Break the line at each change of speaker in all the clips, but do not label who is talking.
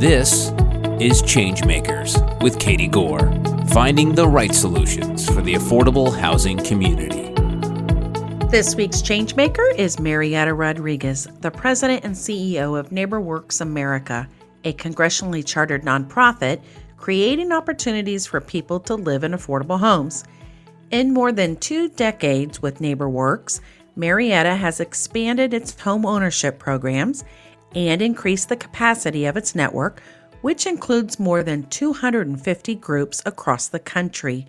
This is Changemakers with Katie Gore, finding the right solutions for the affordable housing community.
This week's Changemaker is Marietta Rodriguez, the president and CEO of NeighborWorks America, a congressionally chartered nonprofit creating opportunities for people to live in affordable homes. In more than 2 decades with NeighborWorks, Marietta has expanded its home ownership programs and increased the capacity of its network, which includes more than 250 groups across the country.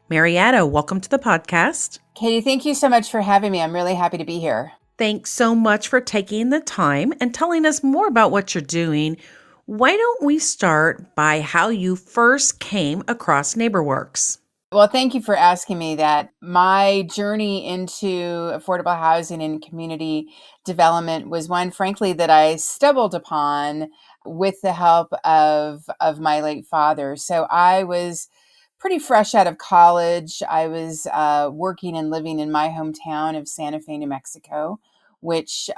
Marietta, welcome to the podcast.
Katie, thank you so much for having me. I'm really happy to be here.
Thanks so much for taking the time and telling us more about what you're doing. Why don't we start by how you first came across NeighborWorks?
Well, thank you for asking me that. My journey into affordable housing and community development was one, frankly, that I stumbled upon with the help of my late father. So I was pretty fresh out of college. I was working and living in my hometown of Santa Fe, New Mexico, which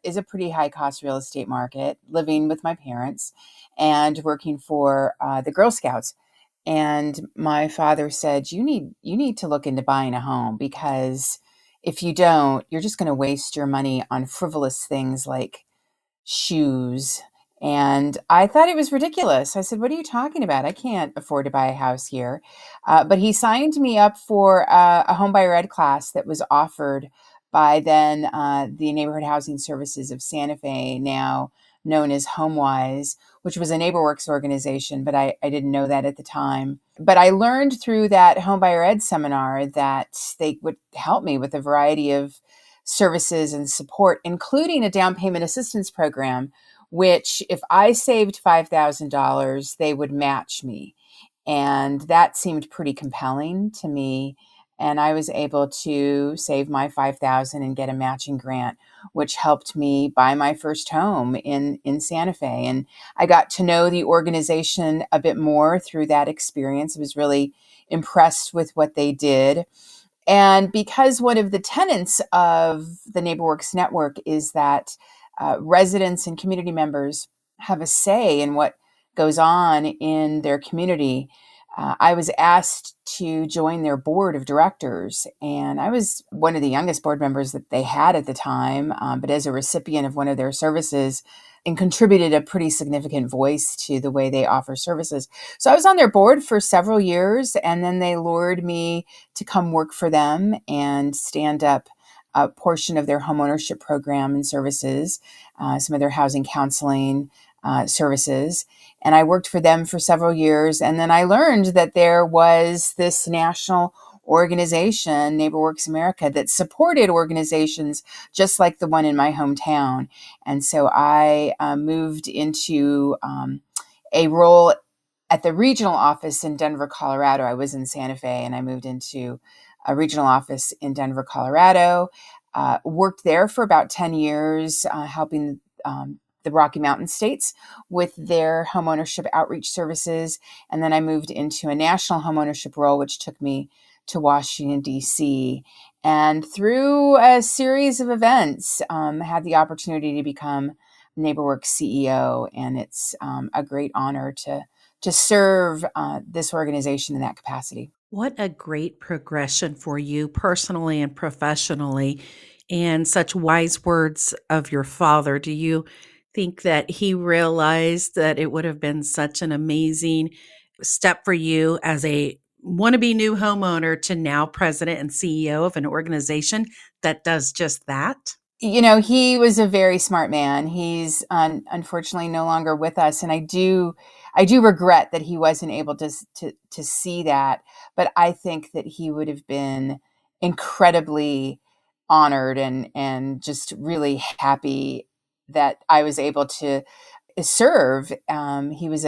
is a pretty high cost real estate market, living with my parents and working for the Girl Scouts. And my father said, you need to look into buying a home, because if you don't, you're just going to waste your money on frivolous things like shoes. And I thought it was ridiculous. I said, what are you talking about? I can't afford to buy a house here. But he signed me up for a home buyer ed class that was offered by then the Neighborhood Housing Services of Santa Fe, now known as HomeWise, which was a NeighborWorks organization, but I didn't know that at the time. But I learned through that home buyer ed seminar that they would help me with a variety of services and support, including a down payment assistance program, which if I saved $5,000, they would match me. And that seemed pretty compelling to me. And I was able to save my $5,000 and get a matching grant, which helped me buy my first home in Santa Fe. And I got to know the organization a bit more through that experience. I was really impressed with what they did. And because one of the tenets of the NeighborWorks network is that residents and community members have a say in what goes on in their community, I was asked to join their board of directors, and I was one of the youngest board members that they had at the time, but as a recipient of one of their services, and contributed a pretty significant voice to the way they offer services. So I was on their board for several years, and then they lured me to come work for them and stand up a portion of their homeownership program and services, some of their housing counseling services. And I worked for them for several years. And then I learned that there was this national organization, NeighborWorks America, that supported organizations just like the one in my hometown. And so I moved into a role at the regional office in Denver, Colorado. I was in Santa Fe, and I moved into a regional office in Denver, Colorado. Worked there for about 10 years, helping the Rocky Mountain states with their homeownership outreach services. And then I moved into a national homeownership role, which took me to Washington, D.C. And through a series of events, had the opportunity to become NeighborWorks CEO. And it's a great honor to serve this organization in that capacity.
What a great progression for you personally and professionally, and such wise words of your father. Do you think that he realized that it would have been such an amazing step for you as a wannabe new homeowner to now president and CEO of an organization that does just that?
You know, he was a very smart man. He's unfortunately no longer with us, and I do regret that he wasn't able to see that. But I think that he would have been incredibly honored and just really happy that I was able to serve. He was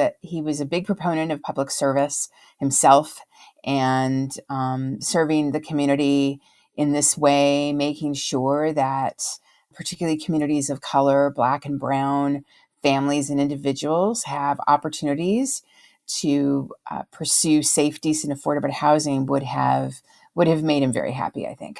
a big proponent of public service himself, and serving the community in this way, making sure that particularly communities of color, Black and brown families and individuals have opportunities to pursue safe, decent, affordable housing would have made him very happy, I think.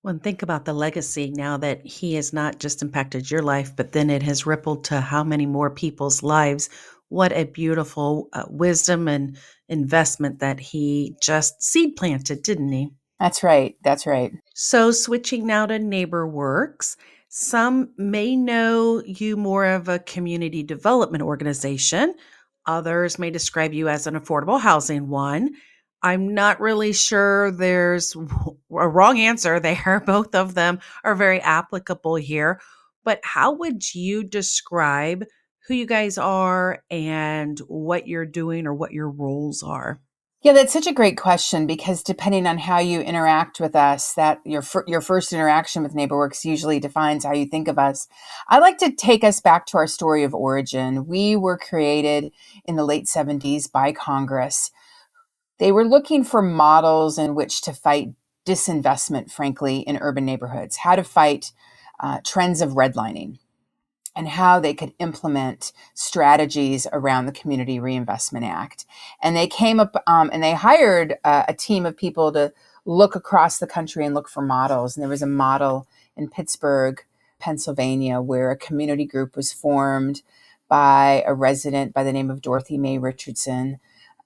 Well, and think about the legacy now that he has not just impacted your life, but then it has rippled to how many more people's lives. What a beautiful wisdom and investment that he just seed planted, didn't he?
That's right. That's right.
So, switching now to NeighborWorks, some may know you more of a community development organization. Others may describe you as an affordable housing one. I'm not really sure there's a wrong answer there. Both of them are very applicable here. But how would you describe who you guys are and what you're doing or what your roles are?
Yeah, that's such a great question because depending on how you interact with us, that your first interaction with NeighborWorks usually defines how you think of us. I like to take us back to our story of origin. We were created in the late 70s by Congress. They were looking for models in which to fight disinvestment, frankly, in urban neighborhoods, how to fight trends of redlining, and how they could implement strategies around the Community Reinvestment Act. And they came up and they hired a team of people to look across the country and look for models. And there was a model in Pittsburgh, Pennsylvania, where a community group was formed by a resident by the name of Dorothy Mae Richardson.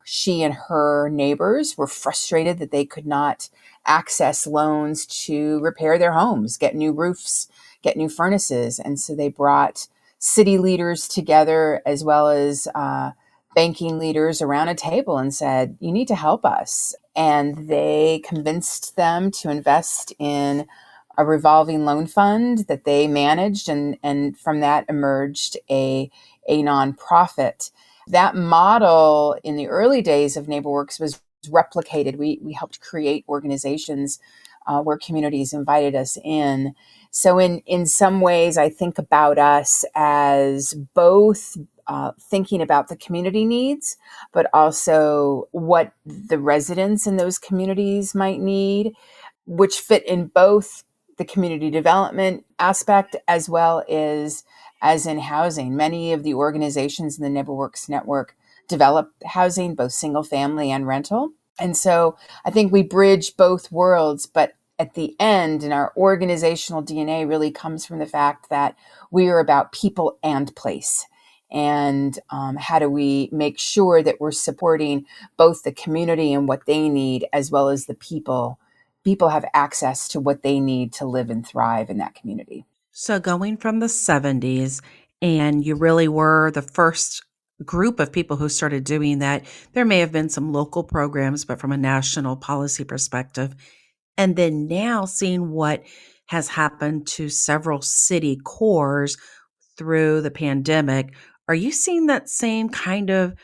She and her neighbors were frustrated that they could not access loans to repair their homes, get new roofs, get new furnaces. And so they brought city leaders together as well as banking leaders around a table and said, you need to help us. And they convinced them to invest in a revolving loan fund that they managed. And from that emerged a nonprofit. That model in the early days of NeighborWorks was replicated. We helped create organizations where communities invited us in. So in some ways, I think about us as both thinking about the community needs, but also what the residents in those communities might need, which fit in both the community development aspect as well as in housing. Many of the organizations in the NeighborWorks network develop housing, both single family and rental. And so I think we bridge both worlds, but at the end, and our organizational DNA really comes from the fact that we are about people and place. And how do we make sure that we're supporting both the community and what they need, as well as the people? People have access to what they need to live and thrive in that community.
So, going from the 70s, and you really were the first group of people who started doing that. There may have been some local programs, but from a national policy perspective. And then now seeing what has happened to several city cores through the pandemic, are you seeing that same kind of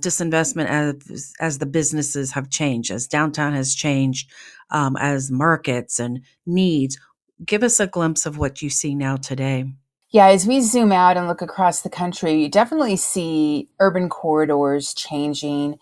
disinvestment as the businesses have changed, as downtown has changed, as markets and needs? Give us a glimpse of what you see now today.
Yeah, as we zoom out and look across the country, you definitely see urban corridors changing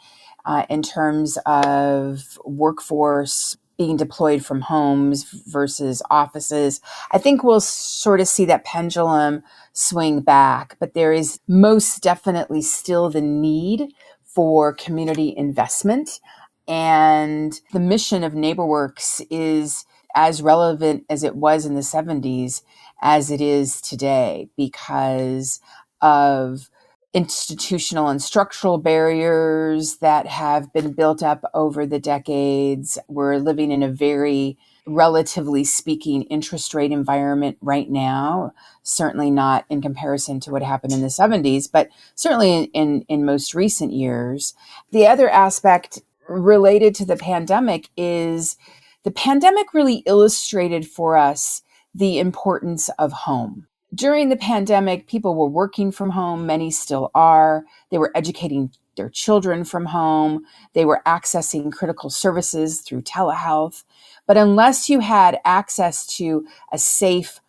in terms of workforce being deployed from homes versus offices. I think we'll sort of see that pendulum swing back, but there is most definitely still the need for community investment. And the mission of NeighborWorks is as relevant as it was in the 70s as it is today because of institutional and structural barriers that have been built up over the decades. We're living in a very, relatively speaking, interest rate environment right now, certainly not in comparison to what happened in the 70s, but certainly in most recent years. The other aspect related to the pandemic is the pandemic really illustrated for us the importance of home. During the pandemic, people were working from home. Many still are. They were educating their children from home. They were accessing critical services through telehealth. But unless you had access to a safe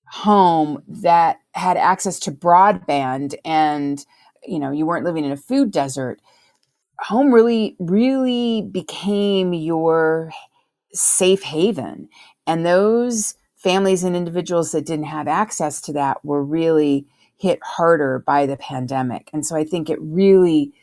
home that had access to broadband and you weren't living in a food desert, home really became your safe haven. And those families and individuals that didn't have access to that were really hit harder by the pandemic. And so I think it really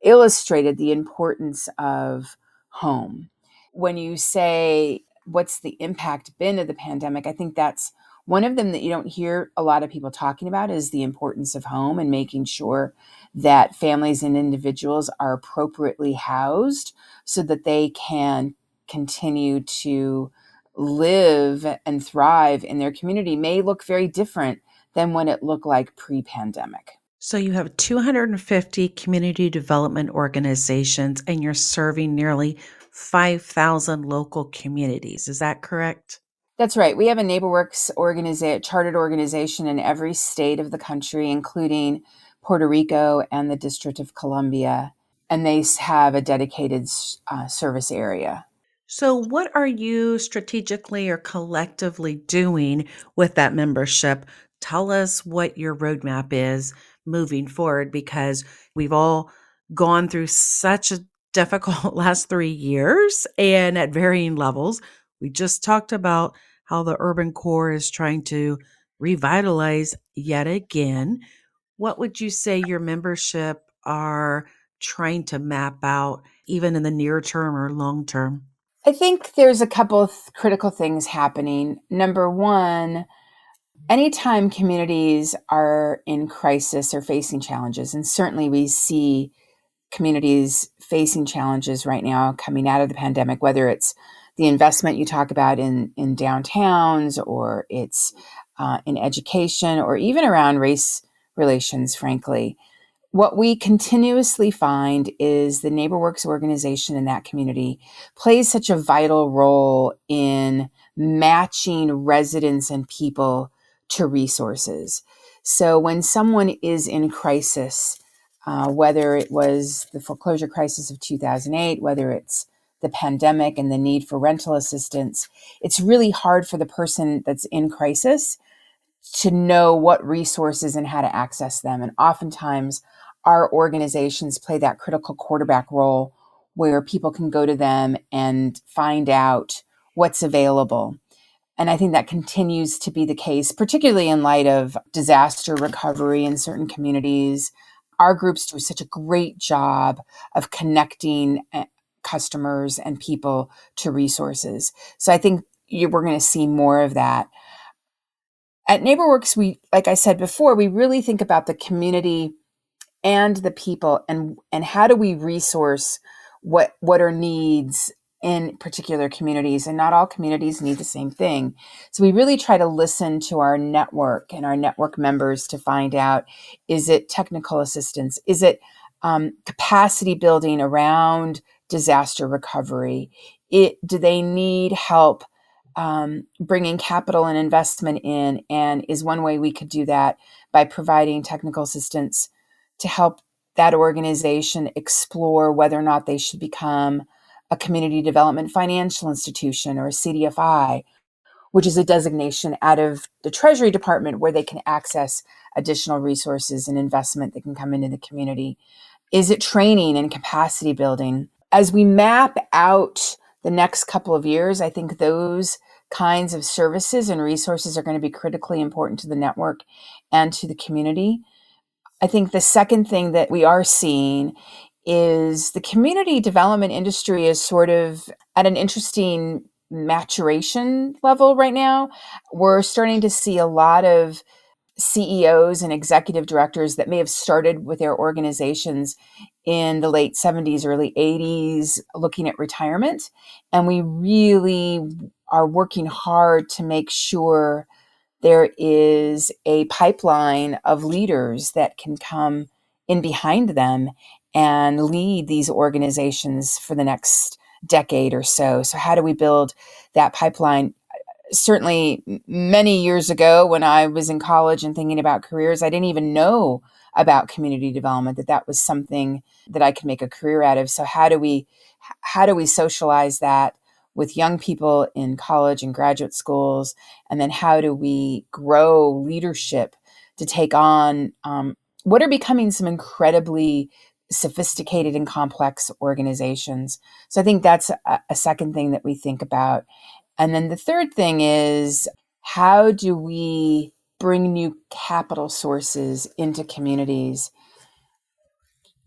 illustrated the importance of home. When you say, what's the impact been of the pandemic? I think that's One of them that you don't hear a lot of people talking about is the importance of home and making sure that families and individuals are appropriately housed so that they can continue to live and thrive in their community may look very different than when it looked like pre-pandemic.
So you have 250 community development organizations and you're serving nearly 5,000 local communities. Is that correct?
That's right. We have a NeighborWorks chartered organization in every state of the country, including Puerto Rico and the District of Columbia, and they have a dedicated service area.
So, what are you strategically or collectively doing with that membership? Tell us what your roadmap is moving forward because we've all gone through such a difficult last 3 years and at varying levels. We just talked about how the urban core is trying to revitalize yet again. What would you say your membership are trying to map out, even in the near term or long term?
I think there's a couple of critical things happening. Number one, anytime communities are in crisis or facing challenges, and certainly we see communities facing challenges right now coming out of the pandemic, whether it's the investment you talk about in downtowns or it's in education or even around race relations, frankly. What we continuously find is the NeighborWorks organization in that community plays such a vital role in matching residents and people to resources. So when someone is in crisis, whether it was the foreclosure crisis of 2008, whether it's the pandemic and the need for rental assistance, it's really hard for the person that's in crisis to know what resources and how to access them. And oftentimes, our organizations play that critical quarterback role where people can go to them and find out what's available. And I think that continues to be the case, particularly in light of disaster recovery in certain communities. Our groups do such a great job of connecting customers and people to resources. So I think we're going to see more of that. At NeighborWorks, like I said before, we really think about the community and the people and how do we resource what are needs in particular communities, and not all communities need the same thing. So we really try to listen to our network and our network members to find out, is it technical assistance? Is it capacity building around disaster recovery? Do they need help bringing capital and investment in? And is one way we could do that by providing technical assistance to help that organization explore whether or not they should become a community development financial institution or a CDFI, which is a designation out of the Treasury Department where they can access additional resources and investment that can come into the community. Is it training and capacity building? As we map out the next couple of years, I think those kinds of services and resources are going to be critically important to the network and to the community. I think the second thing that we are seeing is the community development industry is sort of at an interesting maturation level right now. We're starting to see a lot of CEOs and executive directors that may have started with their organizations in the late 70s, early 80s, looking at retirement. And we really are working hard to make sure there is a pipeline of leaders that can come in behind them and lead these organizations for the next decade or so. So how do we build that pipeline? Certainly many years ago when I was in college and thinking about careers, I didn't even know about community development, that was something that I could make a career out of. So how do we socialize that with young people in college and graduate schools? And then how do we grow leadership to take on what are becoming some incredibly sophisticated and complex organizations? So I think that's a second thing that we think about. And then the third thing is, how do we bring new capital sources into communities?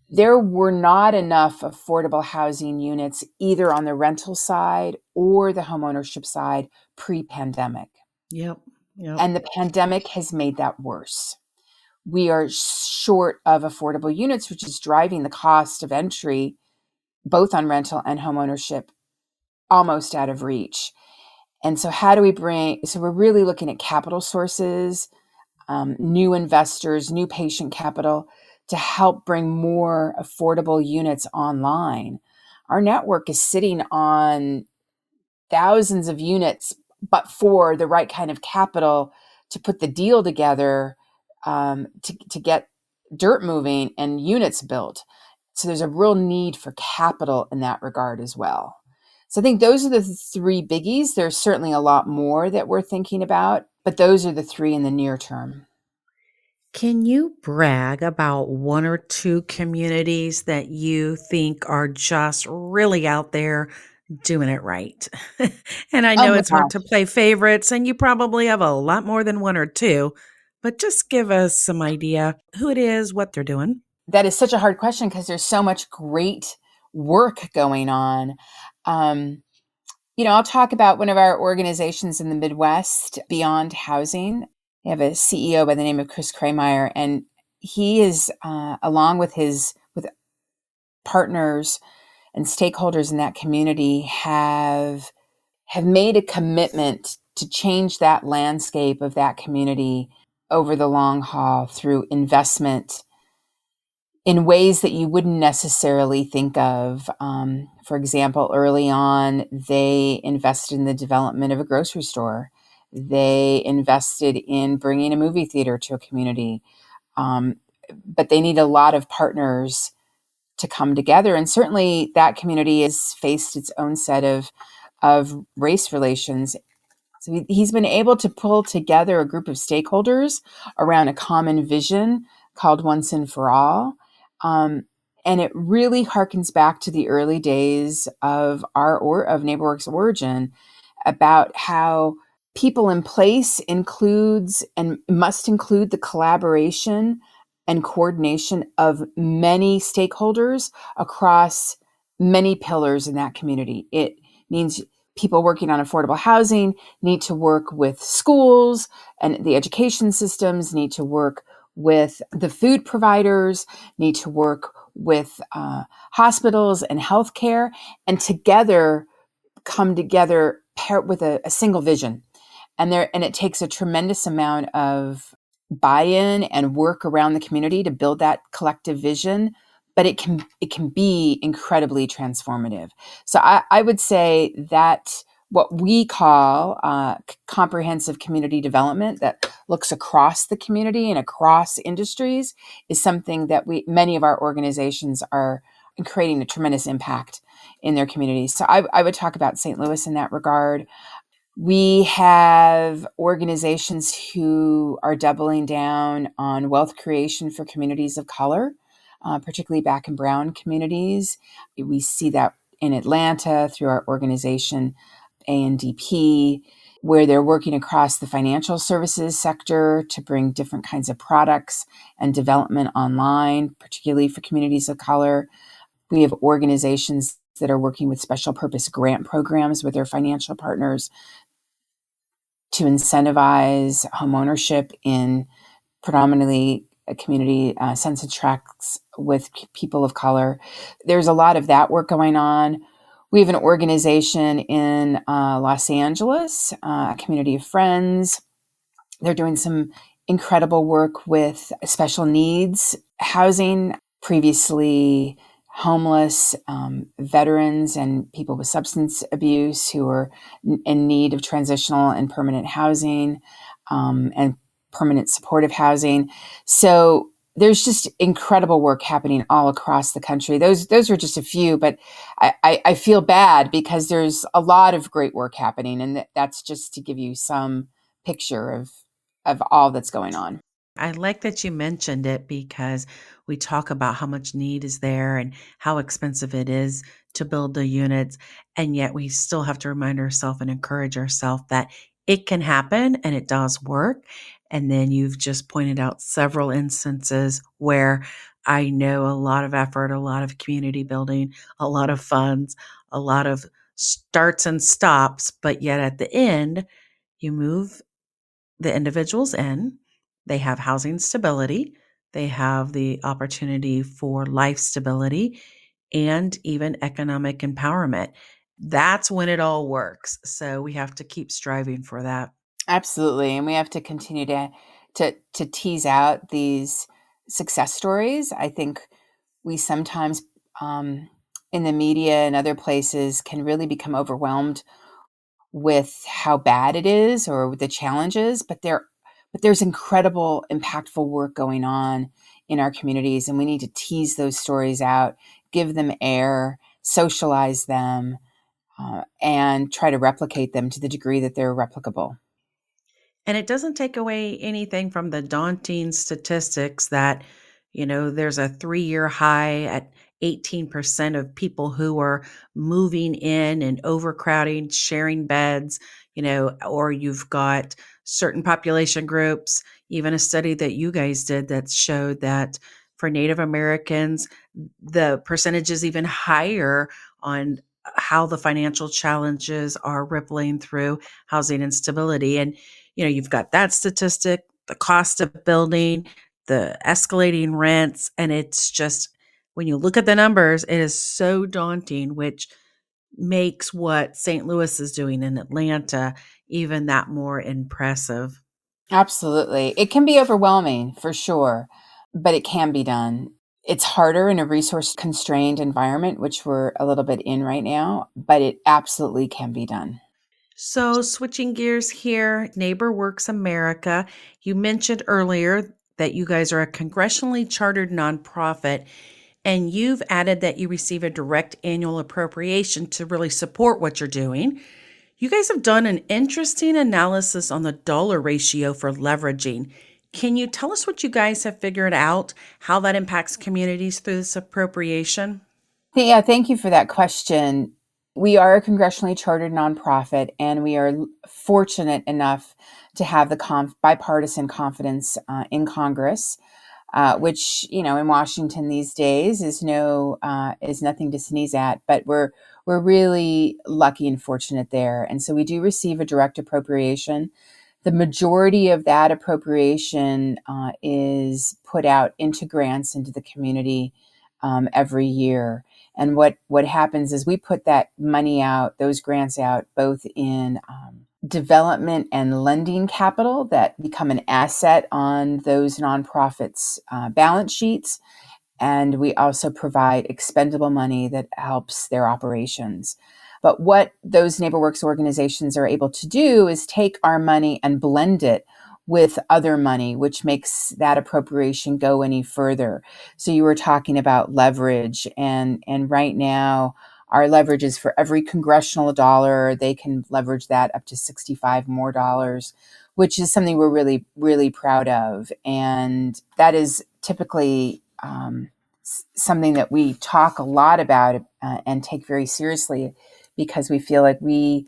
There were not enough affordable housing units either on the rental side or the homeownership side pre-pandemic.
Yep. Yep.
And the pandemic has made that worse. We are short of affordable units, which is driving the cost of entry, both on rental and homeownership, almost out of reach. And so, how do we so we're really looking at capital sources, new investors, new patient capital to help bring more affordable units online. Our network is sitting on thousands of units, but for the right kind of capital to put the deal together, to get dirt moving and units built. So there's a real need for capital in that regard as well. So I think those are the three biggies. There's certainly a lot more that we're thinking about, but those are the three in the near term.
Can you brag about one or two communities that you think are just really out there doing it right? And I
Oh
know
my
it's hard to
gosh,
play favorites, and you probably have a lot more than one or two, but just give us some idea who it is, what they're doing.
that is such a hard question because there's so much great work going on. Um, I'll talk about one of our organizations in the Midwest, Beyond Housing. We have a CEO by the name of Chris Kremeyer, and he is, along with his with partners and stakeholders in that community, have made a commitment to change that landscape of that community over the long haul through investment in ways that you wouldn't necessarily think of. For example, early on, they invested in the development of a grocery store. They invested in bringing a movie theater to a community. Um, but they need a lot of partners to come together. And certainly that community has faced its own set of race relations. So he's been able to pull together a group of stakeholders around a common vision called Once and for All. Um, and it really harkens back to the early days of of NeighborWorks origin, about how people in place includes and must include the collaboration and coordination of many stakeholders across many pillars in that community. It means people working on affordable housing need to work with schools and the education systems, need to work with the food providers, need to work with hospitals and healthcare, and together come together paired with a single vision. And it takes a tremendous amount of buy-in and work around the community to build that collective vision, but it can be incredibly transformative. So I would say that what we call comprehensive community development that looks across the community and across industries is something that many of our organizations are creating a tremendous impact in their communities. So I would talk about St. Louis in that regard. We have organizations who are doubling down on wealth creation for communities of color, particularly Black and Brown communities. We see that in Atlanta through our organization, ANDP, where they're working across the financial services sector to bring different kinds of products and development online, particularly for communities of color. We have organizations that are working with special purpose grant programs with their financial partners to incentivize homeownership in predominantly community census tracts with people of color. There's a lot of that work going on. We have an organization in Los Angeles, a community of friends. They're doing some incredible work with special needs housing, previously homeless veterans and people with substance abuse who are in need of transitional and permanent housing, and permanent supportive housing. So there's just incredible work happening all across the country. Those are just a few, but I feel bad because there's a lot of great work happening, and that's just to give you some picture of all that's going on.
I like that you mentioned it because we talk about how much need is there and how expensive it is to build the units. And yet we still have to remind ourselves and encourage ourselves that it can happen and it does work. And then you've just pointed out several instances where I know a lot of effort, a lot of community building, a lot of funds, a lot of starts and stops, but yet at the end, you move the individuals in, they have housing stability, they have the opportunity for life stability, and even economic empowerment. That's when it all works. So we have to keep striving for that.
Absolutely. And we have to continue to tease out these success stories. I think we sometimes um, in the media and other places can really become overwhelmed with how bad it is or with the challenges, but there's incredible impactful work going on in our communities, and we need to tease those stories out, give them air, socialize them, and try to replicate them to the degree that they're replicable.
And it doesn't take away anything from the daunting statistics that, there's a 3-year high at 18% of people who are moving in and overcrowding, sharing beds, or you've got certain population groups, even a study that you guys did that showed that for Native Americans, the percentage is even higher on how the financial challenges are rippling through housing instability. And you've got that statistic, the cost of building, the escalating rents, and it's just when you look at the numbers, it is so daunting, which makes what St. Louis is doing in Atlanta even that more impressive.
Absolutely. It can be overwhelming for sure, but it can be done. It's harder in a resource constrained environment, which we're a little bit in right now, but it absolutely can be done.
So, switching gears here, NeighborWorks America, you mentioned earlier that you guys are a congressionally chartered nonprofit, and you've added that you receive a direct annual appropriation to really support what you're doing. You guys have done an interesting analysis on the dollar ratio for leveraging. Can you tell us what you guys have figured out, how that impacts communities through this appropriation?
Yeah, thank you for that question. We are a congressionally chartered nonprofit, and we are fortunate enough to have the bipartisan confidence in Congress, which in Washington these days is nothing to sneeze at. But we're really lucky and fortunate there, and so we do receive a direct appropriation. The majority of that appropriation is put out into grants into the community every year. And what happens is we put that money out, those grants out, both in development and lending capital that become an asset on those nonprofits' balance sheets. And we also provide expendable money that helps their operations. But what those NeighborWorks organizations are able to do is take our money and blend it with other money, which makes that appropriation go any further. So you were talking about leverage, and right now our leverage is for every congressional dollar, they can leverage that up to 65 more dollars, which is something we're really, really proud of. And that is typically something that we talk a lot about and take very seriously, because we feel like we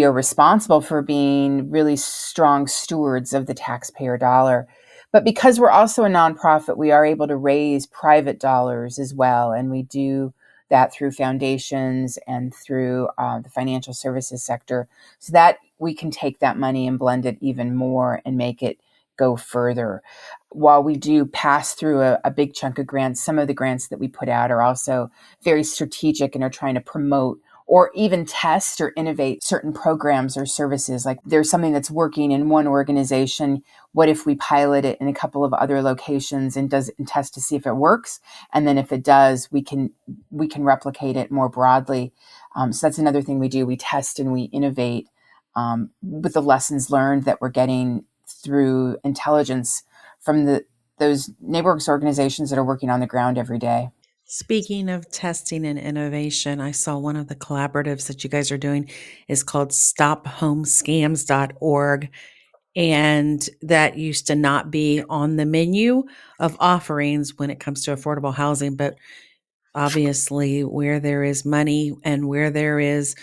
are responsible for being really strong stewards of the taxpayer dollar. But because we're also a nonprofit, we are able to raise private dollars as well, and we do that through foundations and through the financial services sector, so that we can take that money and blend it even more and make it go further. While we do pass through a big chunk of grants, some of the grants that we put out are also very strategic and are trying to promote or even test or innovate certain programs or services. Like there's something that's working in one organization. What if we pilot it in a couple of other locations and test to see if it works? And then if it does, we can replicate it more broadly. So that's another thing we do. We test and we innovate with the lessons learned that we're getting through intelligence from those NeighborWorks organizations that are working on the ground every day.
Speaking of testing and innovation, I saw one of the collaboratives that you guys are doing is called stophomescams.org. And that used to not be on the menu of offerings when it comes to affordable housing. But obviously, where there is money and where there is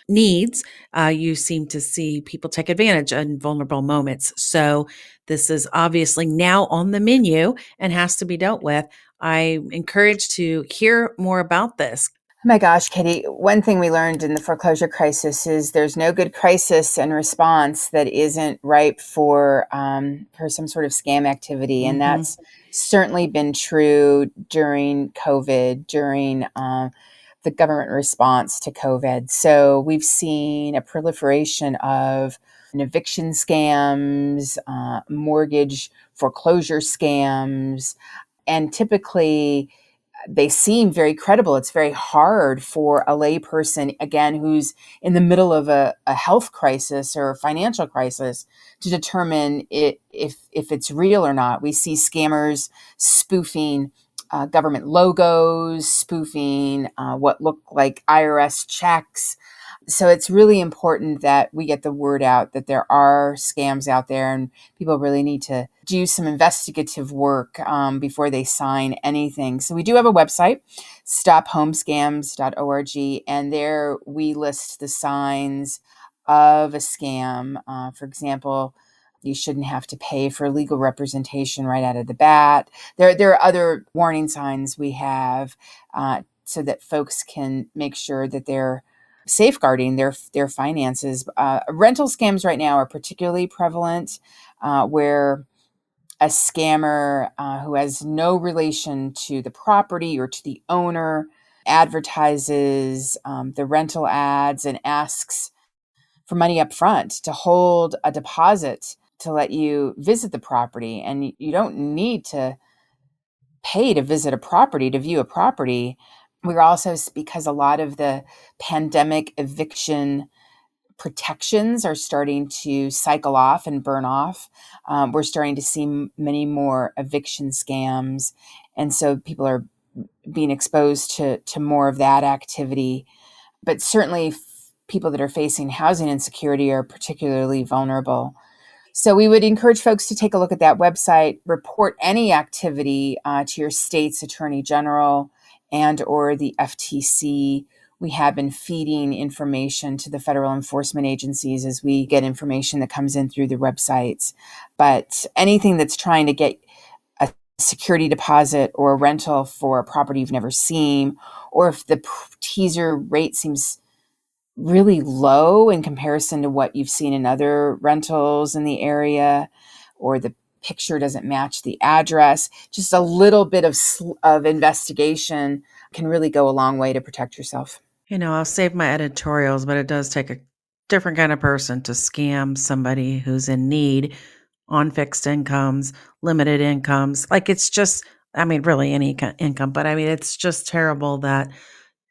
needs, you seem to see people take advantage in vulnerable moments. So this is obviously now on the menu and has to be dealt with. I'm encouraged to hear more about this.
Oh my gosh, Katie, one thing we learned in the foreclosure crisis is there's no good crisis and response that isn't ripe for some sort of scam activity. And
Hmm.
that's certainly been true during COVID, during the government response to COVID. So we've seen a proliferation of eviction scams, mortgage foreclosure scams, and typically they seem very credible. It's very hard for a layperson, again, who's in the middle of a health crisis or a financial crisis, to determine if it's real or not. We see scammers spoofing government logos, spoofing what look like IRS checks. So it's really important that we get the word out that there are scams out there, and people really need to do some investigative work before they sign anything. So we do have a website, stophomescams.org, and there we list the signs of a scam. For example, you shouldn't have to pay for legal representation right out of the bat. There are other warning signs we have so that folks can make sure that they're safeguarding their finances. Rental scams right now are particularly prevalent, where a scammer who has no relation to the property or to the owner advertises the rental ads and asks for money up front to hold a deposit to let you visit the property. And you don't need to pay to visit a property, to view a property. We're also, because a lot of the pandemic eviction protections are starting to cycle off and burn off, we're starting to see many more eviction scams. And so people are being exposed to more of that activity. But certainly people that are facing housing insecurity are particularly vulnerable. So we would encourage folks to take a look at that website, report any activity to your state's attorney general and or the FTC. We have been feeding information to the federal enforcement agencies as we get information that comes in through the websites. But anything that's trying to get a security deposit or a rental for a property you've never seen, or if the teaser rate seems really low in comparison to what you've seen in other rentals in the area, or the picture doesn't match the address, just a little bit of investigation can really go a long way to protect yourself.
I'll save my editorials, but it does take a different kind of person to scam somebody who's in need on fixed incomes, limited incomes. Like it's just, really any income, but it's just terrible that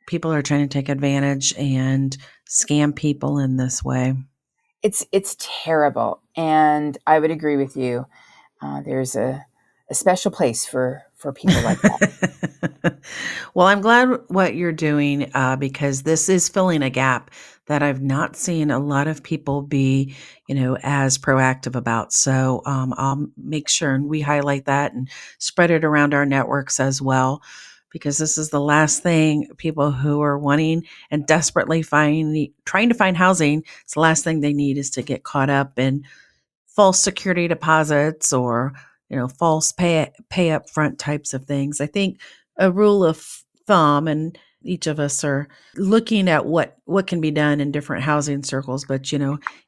people are trying to take advantage and scam people in this way.
It's terrible, and I would agree with you. There's a special place for people like that.
Well, I'm glad what you're doing because this is filling a gap that I've not seen a lot of people be, as proactive about. So I'll make sure and we highlight that and spread it around our networks as well, because this is the last thing people who are wanting and desperately trying to find housing. It's the last thing they need is to get caught up in false security deposits or false pay up front types of things. I think a rule of thumb, and each of us are looking at what can be done in different housing circles, but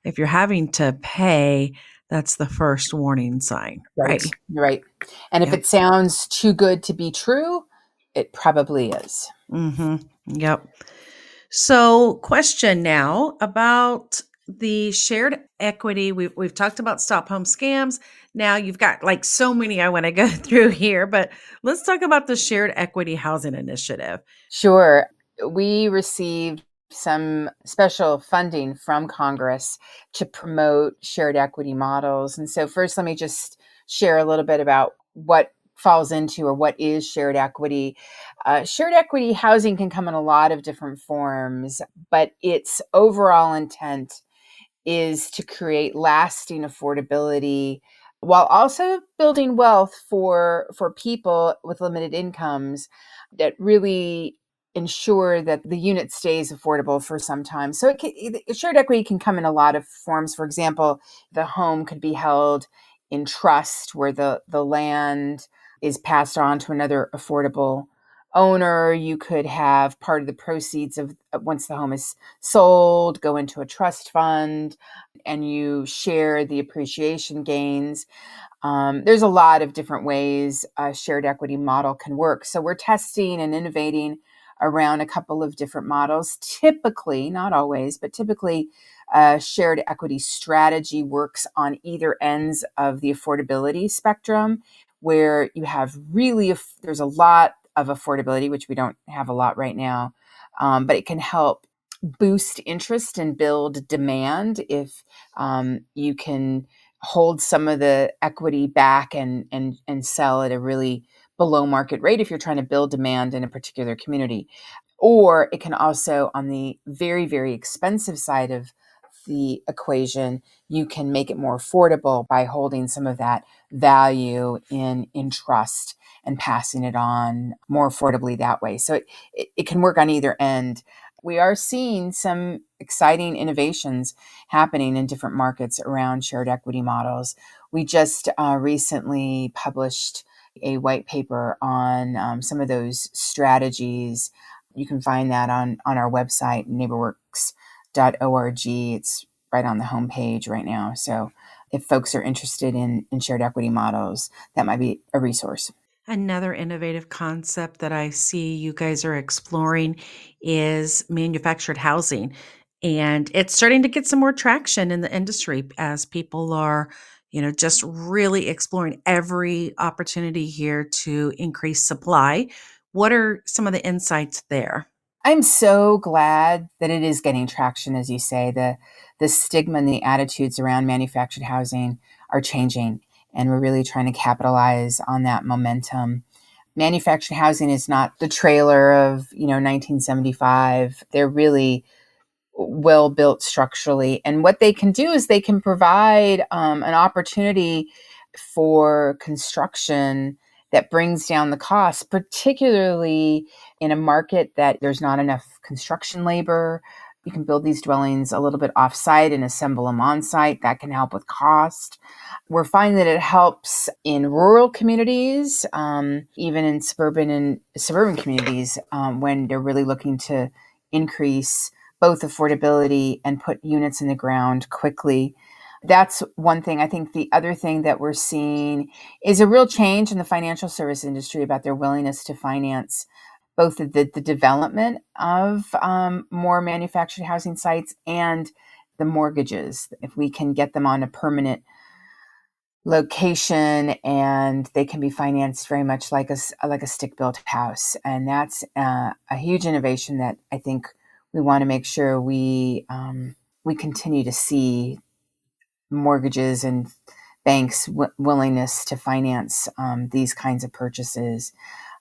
if you're having to pay, that's the first warning sign,
Right,
right?
right. And if
Yep.
it sounds too good to be true, it probably is.
Mm-hmm. Yep. So, question now about the shared equity. We've talked about stop home scams. Now you've got like so many I want to go through here, but let's talk about the shared equity housing initiative.
Sure. We received some special funding from Congress to promote shared equity models. And so, first, let me just share a little bit about what falls into or what is shared equity. Shared equity housing can come in a lot of different forms, but its overall intent is to create lasting affordability while also building wealth for people with limited incomes that really ensure that the unit stays affordable for some time. So shared equity can come in a lot of forms. For example, the home could be held in trust where the land is passed on to another affordable owner, you could have part of the proceeds of once the home is sold go into a trust fund, and you share the appreciation gains. There's a lot of different ways a shared equity model can work. So we're testing and innovating around a couple of different models. Typically, not always, but typically, shared equity strategy works on either ends of the affordability spectrum, where you have there's a lot of affordability, which we don't have a lot right now, but it can help boost interest and build demand if you can hold some of the equity back and sell at a really below market rate if you're trying to build demand in a particular community. Or it can also, on the very, very expensive side of the equation, you can make it more affordable by holding some of that value in trust and passing it on more affordably that way. So it can work on either end. We are seeing some exciting innovations happening in different markets around shared equity models. We just recently published a white paper on some of those strategies. You can find that on our website, NeighborWorks.org. It's right on the homepage right now. So if folks are interested in shared equity models, that might be a resource.
Another innovative concept that I see you guys are exploring is manufactured housing. And it's starting to get some more traction in the industry as people are, just really exploring every opportunity here to increase supply. What are some of the insights there?
I'm so glad that it is getting traction, as you say. The stigma and the attitudes around manufactured housing are changing, and we're really trying to capitalize on that momentum. Manufactured housing is not the trailer of 1975. They're really well built structurally, and what they can do is they can provide an opportunity for construction that brings down the cost, particularly in a market that there's not enough construction labor. You can build these dwellings a little bit off-site and assemble them on-site. That can help with cost. We're finding that it helps in rural communities, even in suburban communities, when they're really looking to increase both affordability and put units in the ground quickly. That's one thing. I think the other thing that we're seeing is a real change in the financial service industry about their willingness to finance both the development of more manufactured housing sites and the mortgages. If we can get them on a permanent location, and they can be financed very much like a stick-built house, and that's a huge innovation that I think we want to make sure we continue to see mortgages and banks' willingness to finance these kinds of purchases.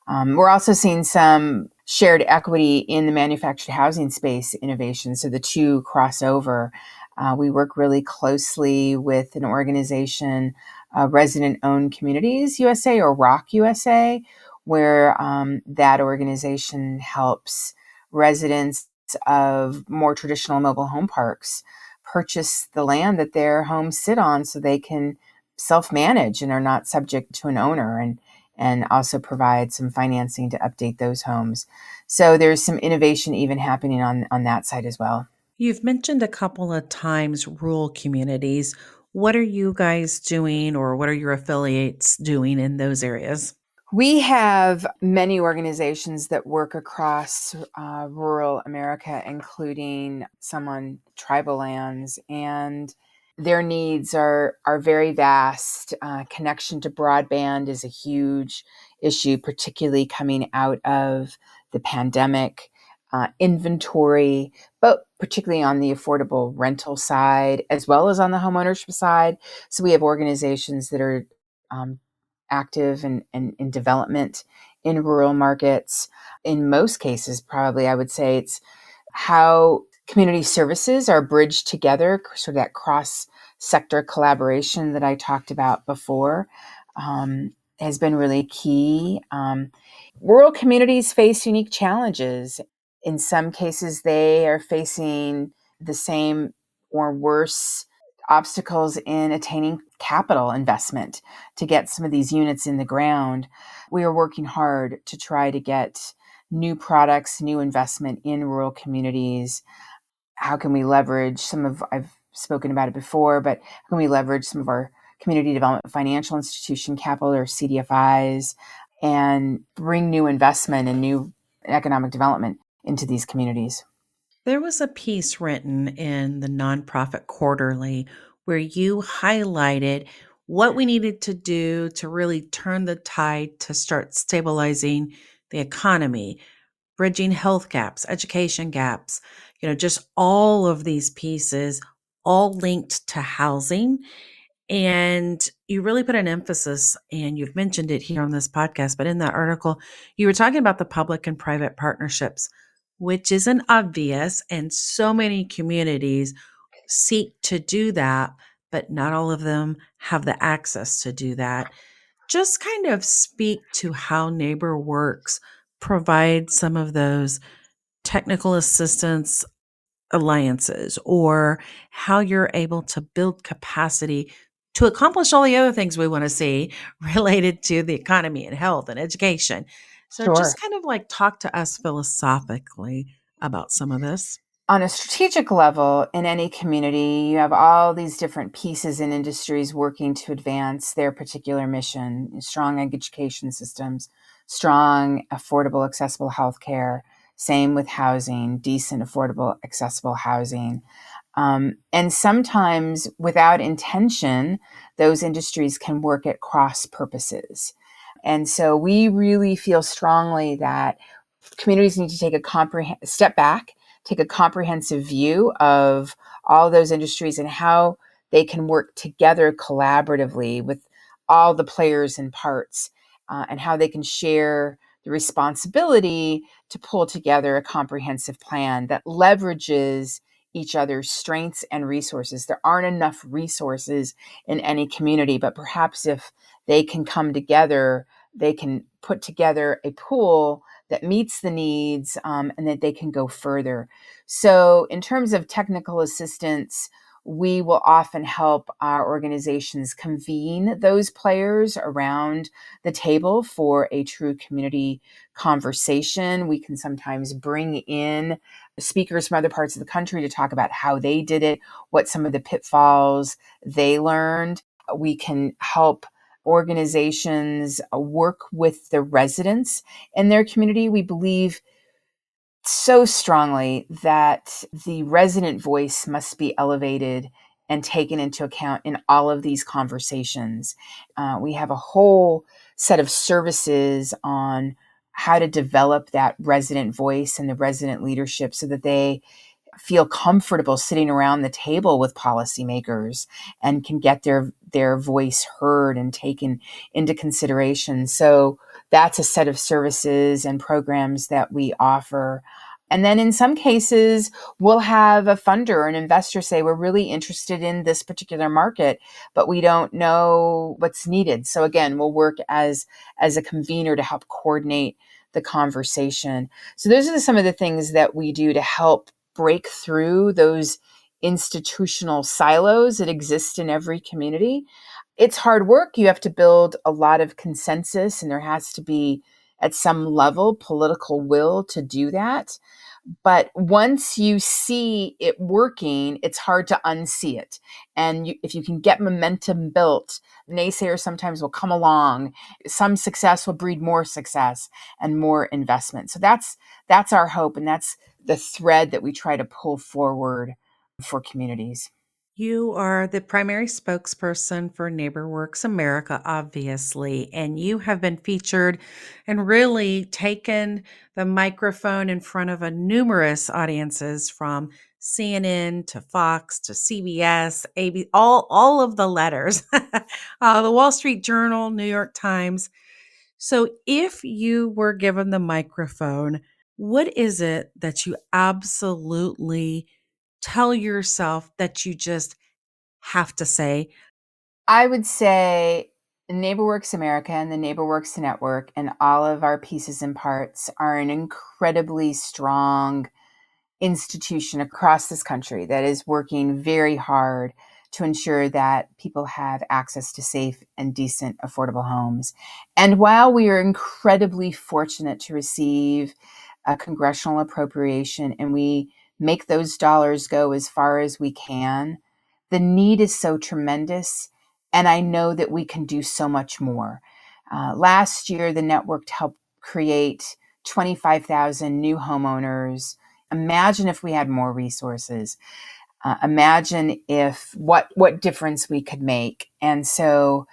We're also seeing some shared equity in the manufactured housing space innovation, so the two cross over. We work really closely with an organization, Resident Owned Communities USA, or ROC USA, where that organization helps residents of more traditional mobile home parks purchase the land that their homes sit on so they can self-manage and are not subject to an owner, and also provide some financing to update those homes. So there's some innovation even happening on that side as well.
You've mentioned a couple of times rural communities. What are you guys doing, or what are your affiliates doing in those areas?
We have many organizations that work across rural America, including some on tribal lands, and their needs are very vast. Connection to broadband is a huge issue, particularly coming out of the pandemic. Inventory, but particularly on the affordable rental side, as well as on the homeownership side. So we have organizations that are active and in development in rural markets. In most cases, probably I would say it's how community services are bridged together, sort of that cross-sector collaboration that I talked about before, has been really key. Rural communities face unique challenges. In some cases, they are facing the same or worse obstacles in attaining capital investment to get some of these units in the ground. We are working hard to try to get new products, new investment in rural communities. How can we leverage I've spoken about it before, but how can we leverage some of our community development financial institution capital or CDFIs and bring new investment and new economic development into these communities?
There was a piece written in the Nonprofit Quarterly where you highlighted what we needed to do to really turn the tide to start stabilizing the economy, bridging health gaps, education gaps, just all of these pieces, all linked to housing. And you really put an emphasis, and you've mentioned it here on this podcast, but in that article, you were talking about the public and private partnerships, which isn't obvious. And so many communities seek to do that, but not all of them have the access to do that. Just kind of speak to how NeighborWorks provides some of those technical assistance alliances, or how you're able to build capacity to accomplish all the other things we want to see related to the economy and health and education. So
Sure.
just kind of like talk to us philosophically about some of this.
On a strategic level, in any community, you have all these different pieces and industries working to advance their particular mission: strong education systems, strong, affordable, accessible healthcare. Same with housing, decent, affordable, accessible housing. And sometimes, without intention, those industries can work at cross purposes. And so we really feel strongly that communities need to take a step back, take a comprehensive view of all those industries and how they can work together collaboratively with all the players and parts, and how they can share the responsibility to pull together a comprehensive plan that leverages each other's strengths and resources. There aren't enough resources in any community, but perhaps if they can come together, they can put together a pool that meets the needs, and that they can go further. So, in terms of technical assistance, we will often help our organizations convene those players around the table for a true community conversation. We can sometimes bring in speakers from other parts of the country to talk about how they did it, what some of the pitfalls they learned. We can help organizations work with the residents in their community. We believe so strongly that the resident voice must be elevated and taken into account in all of these conversations. We have a whole set of services on how to develop that resident voice and the resident leadership so that they feel comfortable sitting around the table with policymakers and can get their voice heard and taken into consideration. So that's a set of services and programs that we offer. And then in some cases, we'll have a funder or an investor say, we're really interested in this particular market, but we don't know what's needed. So again, we'll work as a convener to help coordinate the conversation. So those are some of the things that we do to help break through those institutional silos that exist in every community. It's hard work. You have to build a lot of consensus, and there has to be, at some level, political will to do that. But once you see it working, it's hard to unsee it. And if you can get momentum built, naysayers sometimes will come along. Some success will breed more success and more investment. So that's our hope, and that's the thread that we try to pull forward for communities.
You are the primary spokesperson for NeighborWorks America, obviously, and you have been featured and really taken the microphone in front of a numerous audiences, from CNN to Fox to CBS, AB, all of the letters, the Wall Street Journal, New York Times. So if you were given the microphone, what is it that you absolutely tell yourself that you just have to say?
I would say NeighborWorks America and the NeighborWorks Network and all of our pieces and parts are an incredibly strong institution across this country that is working very hard to ensure that people have access to safe and decent, affordable homes. And while we are incredibly fortunate to receive a congressional appropriation and we make those dollars go as far as we can, the need is so tremendous. And I know that we can do so much more. Last year, the network helped create 25,000 new homeowners. Imagine if we had more resources. Imagine if what difference we could make. And so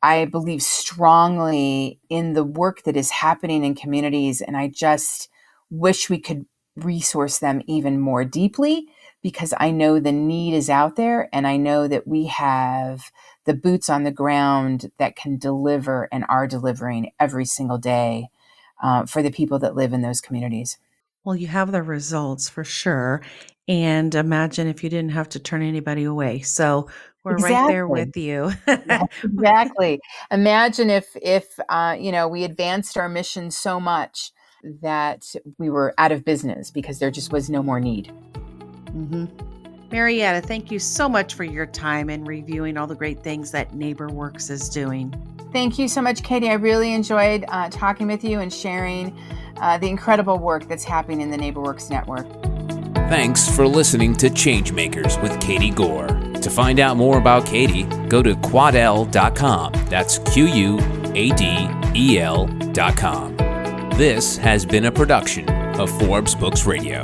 I believe strongly in the work that is happening in communities, and I just wish we could resource them even more deeply, because I know the need is out there, and I know that we have the boots on the ground that can deliver and are delivering every single day for the people that live in those communities.
Well, you have the results for sure. And imagine if you didn't have to turn anybody away. So we're right there
Exactly.
with you.
Yes, exactly. Imagine if we advanced our mission so much that we were out of business because there just was no more need.
hmm Marietta, thank you so much for your time and reviewing all the great things that NeighborWorks is doing.
Thank you so much, Katie. I really enjoyed talking with you and sharing the incredible work that's happening in the NeighborWorks network.
Thanks for listening to Changemakers with Katie Gore. To find out more about Katie, go to quadel.com. That's QUADEL.com. This has been a production of Forbes Books Radio.